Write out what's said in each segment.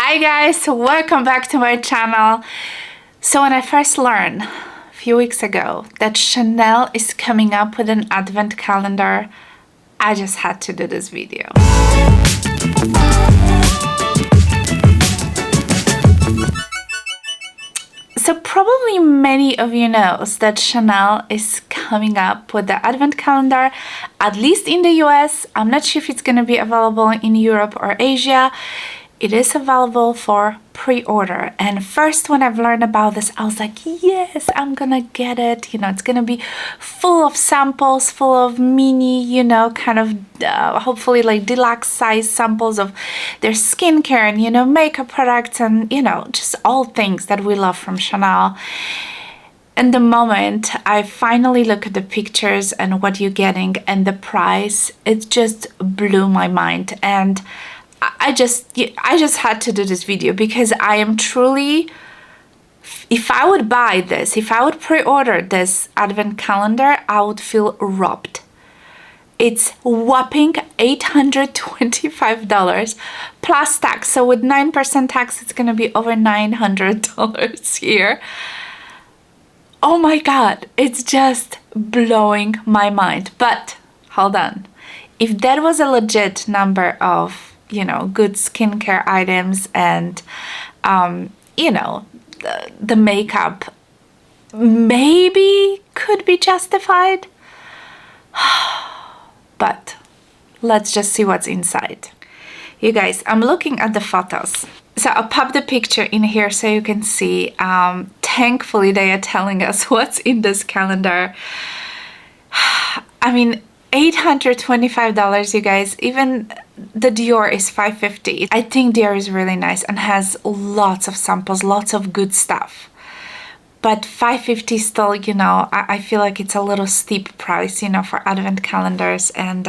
Hi guys, welcome back to my channel. So when I first learned a few weeks ago that Chanel is coming up with an advent calendar, I just had to do this video. So probably many of you knows that Chanel is coming up with the advent calendar, at least in the US. I'm not sure if it's going to be available in Europe or Asia. It is available for pre-order, and first when I've learned about this, I was like, yes, I'm gonna get it. You know, it's gonna be full of samples, full of mini, you know, kind of hopefully like deluxe size samples of their skincare and, you know, makeup products and, you know, just all things that we love from Chanel. And the moment I finally look at the pictures and what you're getting and the price, it just blew my mind. And I just had to do this video because I am truly, if I would buy this, if I would pre-order this advent calendar, I would feel robbed. It's whopping $825 plus tax. So with 9% tax, it's gonna be over $900 here. Oh my God, it's just blowing my mind. But hold on, if that was a legit number of, you know, good skincare items and, you know, the makeup maybe could be justified. But let's just see what's inside. You guys, I'm looking at the photos. So I'll pop the picture in here so you can see. Thankfully, they are telling us what's in this calendar. I mean, $825, you guys. Even the Dior is $550. I think Dior is really nice and has lots of samples, lots of good stuff. But $550 still, you know, I feel like it's a little steep price, you know, for advent calendars. And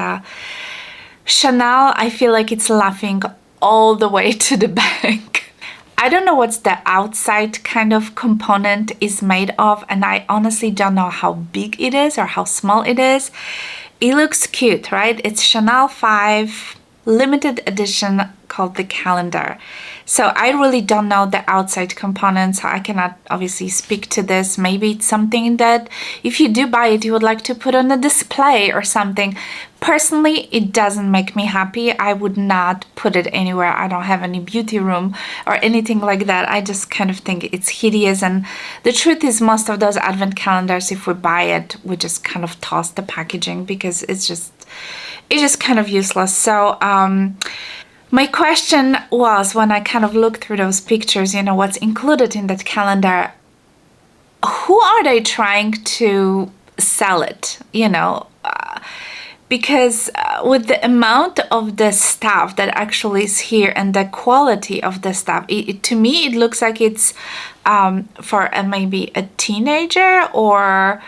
Chanel, I feel like it's laughing all the way to the bank. I don't know what's the outside kind of component is made of, and I honestly don't know how big it is or how small it is. It looks cute, right? It's Chanel 5 limited edition called the calendar. So I really don't know the outside components. I cannot obviously speak to this. Maybe it's something that if you do buy it, you would like to put on a display or something. Personally, it doesn't make me happy. I would not put it anywhere. I don't have any beauty room or anything like that. I just kind of think it's hideous. And the truth is, most of those advent calendars, if we buy it, we just kind of toss the packaging because it's just kind of useless. So my question was, when I kind of looked through those pictures, you know, what's included in that calendar, who are they trying to sell it, you know? Because with the amount of the stuff that actually is here and the quality of the stuff, to me, it looks like it's for maybe a teenager or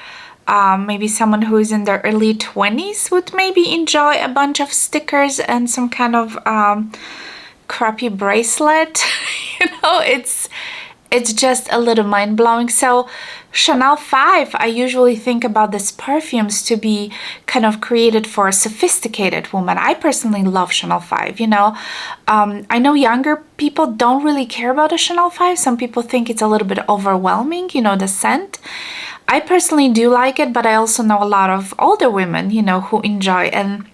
maybe someone who is in their early 20s would maybe enjoy a bunch of stickers and some kind of crappy bracelet. You know, it's just a little mind-blowing. So Chanel 5, I usually think about these perfumes to be kind of created for a sophisticated woman. I personally love Chanel 5, you know. I know younger people don't really care about a Chanel 5. Some people think it's a little bit overwhelming, you know, the scent. I personally do like it, but I also know a lot of older women, you know, who enjoy. And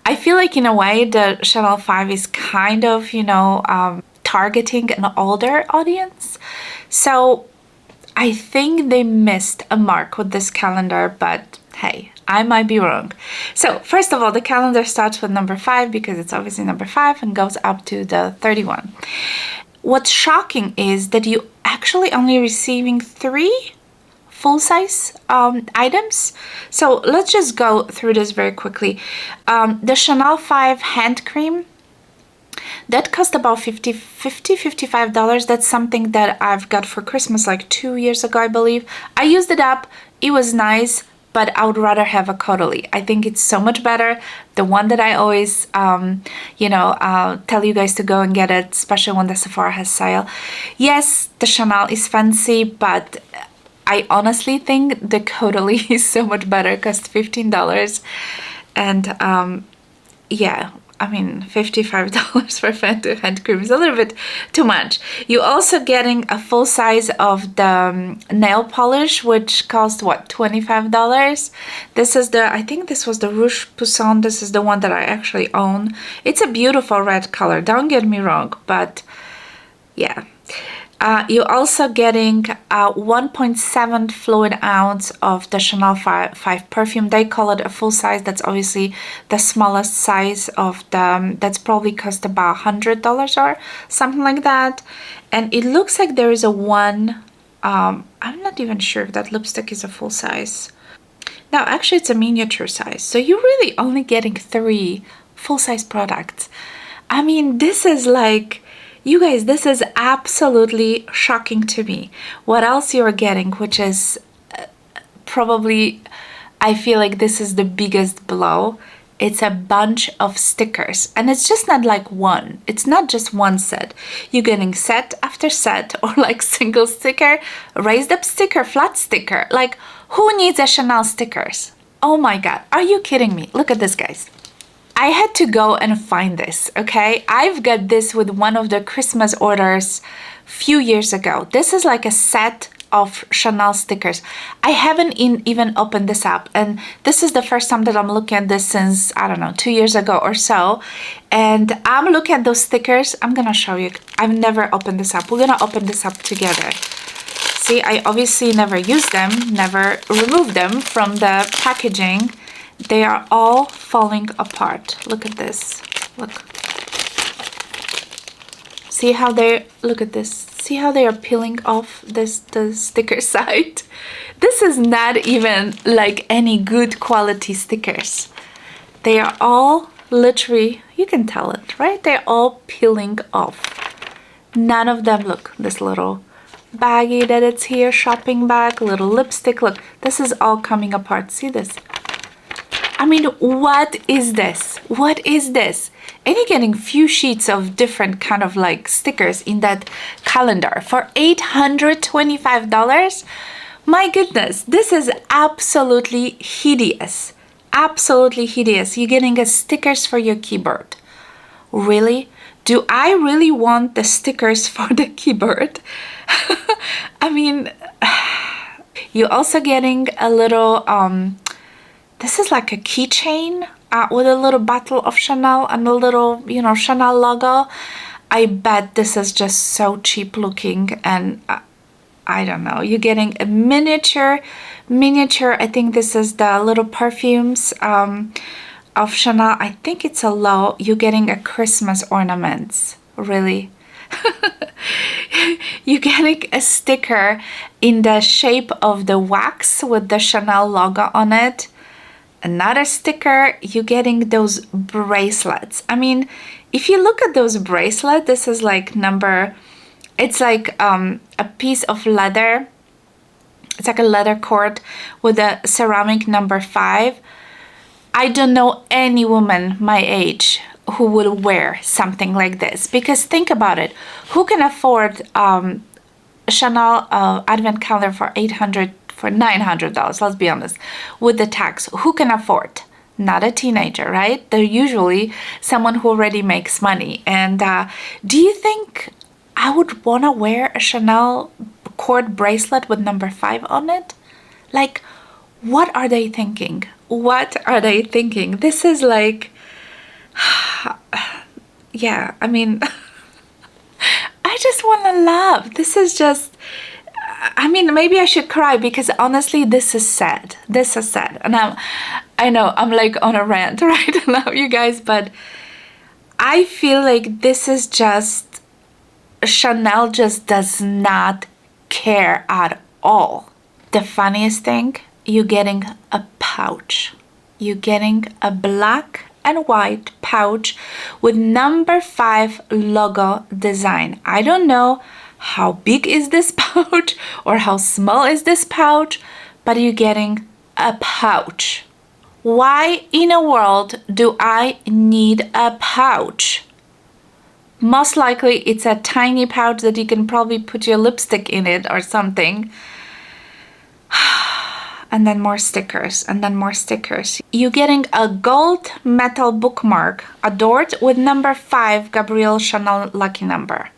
I feel like in a way the Chanel 5 is kind of, you know, targeting an older audience. So I think they missed a mark with this calendar, but hey, I might be wrong. So first of all, the calendar starts with number 5 because it's obviously number 5 and goes up to the 31. What's shocking is that you actually only receiving 3 full-size items. So let's just go through this very quickly. The Chanel 5 hand cream, that cost about $55. That's something that I've got for Christmas like 2 years ago, I believe. I used it up. It was nice, but I would rather have a Caudalie. I think it's so much better. The one that I always, you know, tell you guys to go and get it, especially when the Sephora has sale. Yes, the Chanel is fancy, but I honestly think the Caudalie is so much better. It costs $15. And yeah, I mean, $55 for hand cream is a little bit too much. You're also getting a full size of the nail polish, which cost what, $25? This is the, I think this was the Rouge Poussin. This is the one that I actually own. It's a beautiful red color, don't get me wrong, but yeah. You're also getting 1.7 fluid ounce of the Chanel 5 perfume. They call it a full size. That's obviously the smallest size of the, that's probably cost about $100 or something like that. And it looks like there is a one, I'm not even sure if that lipstick is a full size. No, actually it's a miniature size. So you're really only getting 3 full-size products. I mean, this is like, you guys, this is absolutely shocking to me. What else you're getting, which is probably, I feel like this is the biggest blow. It's a bunch of stickers, and it's just not like one. It's not just one set. You're getting set after set, or like single sticker, raised up sticker, flat sticker. Like, who needs a Chanel stickers? Oh my God, are you kidding me? Look at this, guys. I had to go and find this, okay? I've got this with one of the Christmas orders few years ago. This is like a set of Chanel stickers. I haven't even opened this up, and this is the first time that I'm looking at this since, I don't know, 2 years ago or so. And I'm looking at those stickers. I'm gonna show you. I've never opened this up. We're gonna open this up together. See, I obviously never used them, never removed them from the packaging. They are all falling apart. Look at this. Look. See how they, look at this. See how they are peeling off the sticker side? This is not even like any good quality stickers. They are all literally, you can tell it, right? They're all peeling off. None of them, look, this little baggie that it's here, shopping bag, little lipstick, look, this is all coming apart. See this? I mean, what is this? What is this? And you're getting few sheets of different kind of like stickers in that calendar for $825. My goodness, this is absolutely hideous. Absolutely hideous. You're getting a stickers for your keyboard. Really? Do I really want the stickers for the keyboard? I mean, you're also getting a little, this is like a keychain with a little bottle of Chanel and a little, you know, Chanel logo. I bet this is just so cheap looking, and I don't know. You're getting a miniature. I think this is the little perfumes of Chanel. I think it's a low. You're getting a Christmas ornaments. Really? You're getting a sticker in the shape of the wax with the Chanel logo on it. Another sticker. You're getting those bracelets. I mean, if you look at those bracelets, this is like number, it's like a piece of leather. It's like a leather cord with a ceramic number 5. I don't know any woman my age who would wear something like this, because think about it. Who can afford Chanel advent calendar for $900? Let's be honest, with the tax. Who can afford? Not a teenager, right? They're usually someone who already makes money. And do you think I would want to wear a Chanel cord bracelet with number 5 on it? Like, what are they thinking? What are they thinking? This is like, yeah, I mean, I just want to laugh. This is just, I mean, maybe I should cry, because honestly, this is sad. This is sad. And I know I'm like on a rant right now, you guys, but I feel like this is just, Chanel just does not care at all. The funniest thing, you're getting a pouch. You're getting a black and white pouch with number 5 logo design. I don't know how big is this pouch or how small is this pouch, but you're getting a pouch. Why in the world do I need a pouch? Most likely it's a tiny pouch that you can probably put your lipstick in it or something. and then more stickers, and then more stickers. You're getting a gold metal bookmark adorned with number 5 Gabrielle Chanel lucky number.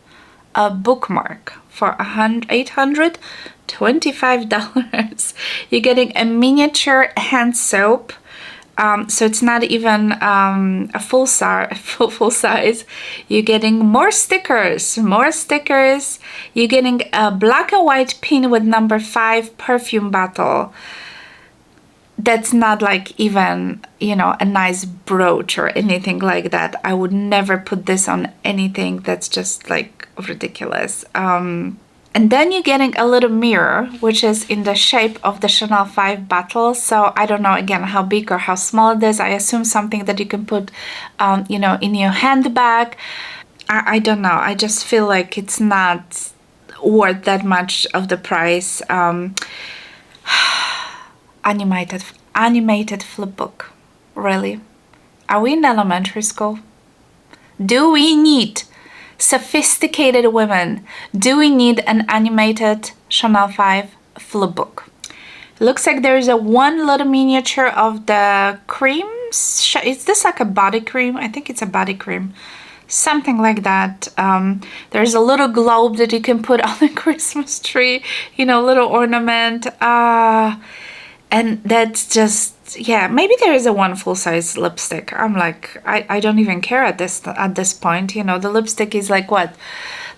A bookmark for $825. You're getting a miniature hand soap. So it's not even a full size. You're getting more stickers. You're getting a black and white pin with number 5 perfume bottle. That's not like even, you know, a nice brooch or anything like that. I would never put this on anything. That's just like ridiculous. And then you're getting a little mirror, which is in the shape of the Chanel 5 bottle. So I don't know, again, how big or how small it is. I assume something that you can put, you know, in your handbag. I don't know. I just feel like it's not worth that much of the price. Animated flip book. Really? Are we in elementary school? Do we need sophisticated women? Do we need an animated Chanel 5 flip book? Looks like there is a one little miniature of the creams. Is this like a body cream? I think it's a body cream. Something like that. There's a little globe that you can put on the Christmas tree. You know, little ornament. And that's just, yeah, maybe there is a one full-size lipstick. I'm like, I don't even care at this point. You know, the lipstick is like what,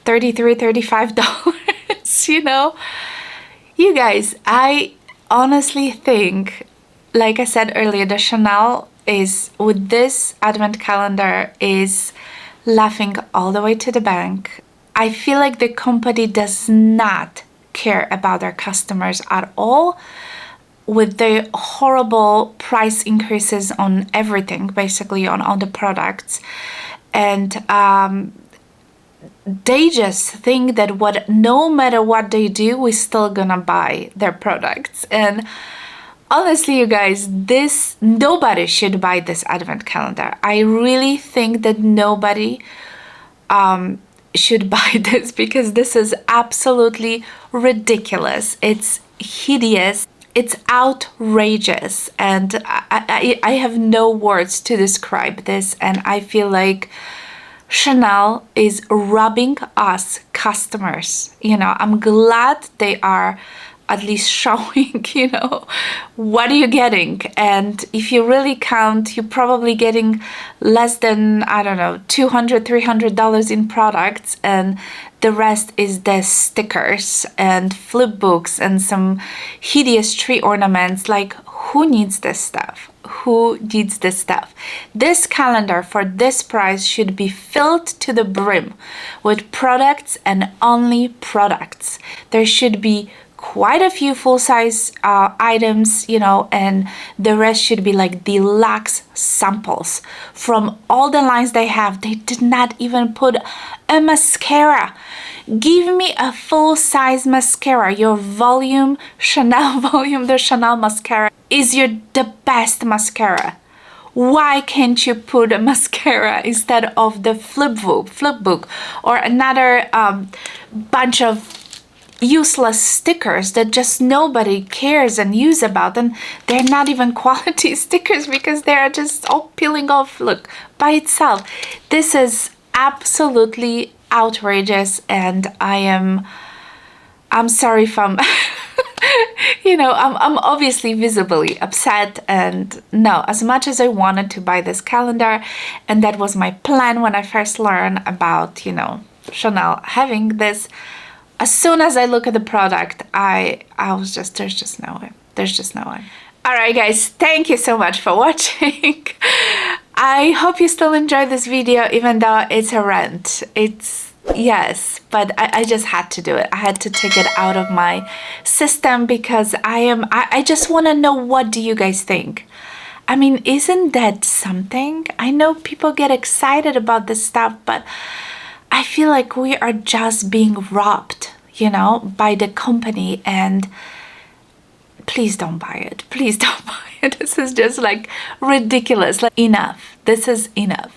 $35, you know? You guys, I honestly think, like I said earlier, the Chanel is, with this advent calendar, is laughing all the way to the bank. I feel like the company does not care about their customers at all, with the horrible price increases on everything, basically on all the products. And they just think that no matter what they do, we're still gonna buy their products. And honestly, you guys, nobody should buy this advent calendar. I really think that nobody should buy this, because this is absolutely ridiculous. It's hideous. It's outrageous, and I have no words to describe this, and I feel like Chanel is robbing us customers. You know, I'm glad they are at least showing, you know, what are you getting? And if you really count, you're probably getting less than, I don't know, $200, $300 in products, and the rest is the stickers and flip books and some hideous tree ornaments. Like, who needs this stuff? Who needs this stuff? This calendar for this price should be filled to the brim with products and only products. There should be quite a few full-size items, you know, and the rest should be like deluxe samples from all the lines they have. They did not even put a mascara. Give me a full-size mascara. Your volume, Chanel volume, the Chanel mascara is the best mascara. Why can't you put a mascara instead of the flip book or another bunch of useless stickers that just nobody cares and use about, and they're not even quality stickers because they are just all peeling off, look, by itself. This is absolutely outrageous, and I'm sorry if I'm you know, I'm obviously visibly upset. And no, as much as I wanted to buy this calendar, and that was my plan when I first learned about, you know, Chanel having this, as soon as I look at the product, I was just, there's just no way. There's just no way. All right, guys, thank you so much for watching. I hope you still enjoyed this video, even though it's a rant. Yes, but I just had to do it. I had to take it out of my system because I just want to know, what do you guys think? I mean, isn't that something? I know people get excited about this stuff, but I feel like we are just being robbed, you know, by the company, and please don't buy it. Please don't buy it. This is just like ridiculous. Like, enough. This is enough.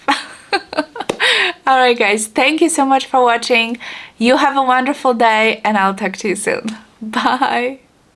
All right, guys, thank you so much for watching. You have a wonderful day, and I'll talk to you soon. Bye.